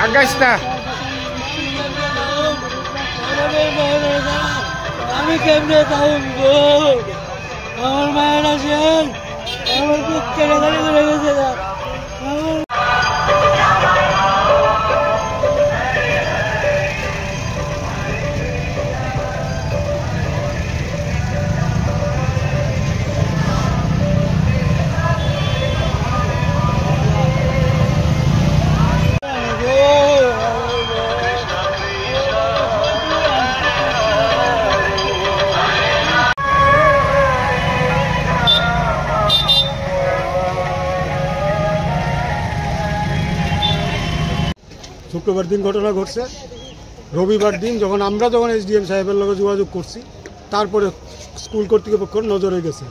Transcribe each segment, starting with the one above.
আগাইস না। আমি কেমনে থাকবো? আমার মায়ের আছেন, আমার বুককে গাড়ি করে গেছে না। শুক্রবার দিন ঘটনা ঘটছে। রবিবার দিন যখন এসডিএম সাহেবের লগে যোগাযোগ করছি, তারপরে স্কুল কর্তৃপক্ষের নজরে গেছে,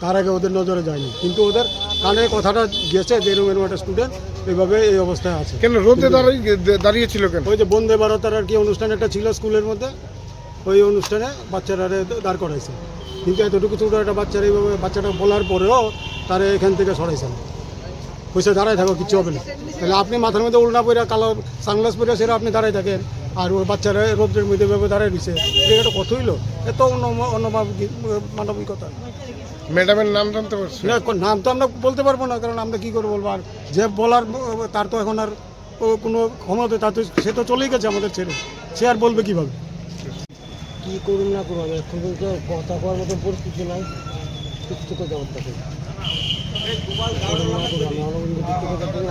তার আগে ওদের নজরে যায়নি। কিন্তু ওদের কানে কথাটা গেছে যে এরকম একটা স্টুডেন্ট এইভাবে এই অবস্থায় আছে। কেন রোদে দাঁড়িয়েছিল কেন? ওই যে বন্দে ভারতের আর কি অনুষ্ঠান একটা ছিল স্কুলের মধ্যে, ওই অনুষ্ঠানে বাচ্চারা দাঁড় করাইছে। কিন্তু এতটুকু ছোটো একটা বাচ্চারা এইভাবে বাচ্চাটা বলার পরেও তারা এখান থেকে সরাইছে না, পয়সা দাঁড়ায় থাকো কিচ্ছু হবে না। তাহলে আপনি মাথার মধ্যে উল্টা পরে কালো সানগ্লাস পরে সেটা আপনি দাঁড়ায় থাকেন, আর ওই বাচ্চারা রোদ্রের মধ্যে দাঁড়ায় দিচ্ছে, এটা কত হইলো? এত মানবিকতা। ম্যাডামের নাম জানতে পারছি না, নাম তো আমরা বলতে পারবো না, কারণ আমরা কি করে বলবো। আর যে বলার তার তো এখন আর কোনো ক্ষমতা, তার তো সে তো চলেই গেছে আমাদের ছেড়ে, সে আর বলবে কীভাবে? কি করুন না করুন, এখন পর্যন্ত কথা করার মতো পরিস্থিতি নাই, কিচ্ছু করতে পারতেছি না।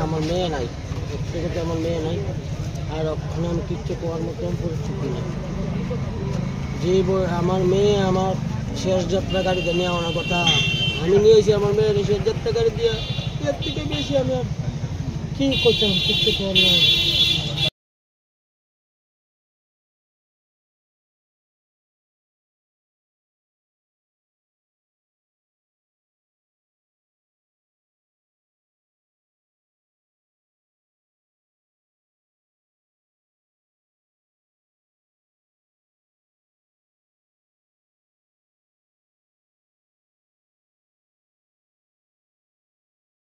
আমার মেয়ে নাই, করতে আমার মেয়ে নাই, আর ওখানে আমি কিচ্ছু করার মতন পরিস্থিতি নেই। যে আমার মেয়ে আমার শেষ যাত্রা গাড়িতে নিয়ে আনার কথা, আমি নিয়েছি আমার মেয়ের শেষ যাত্রা গাড়ি দিয়ে, এর থেকে বেশি আমি আর কী করতাম, কিচ্ছু করার নাই।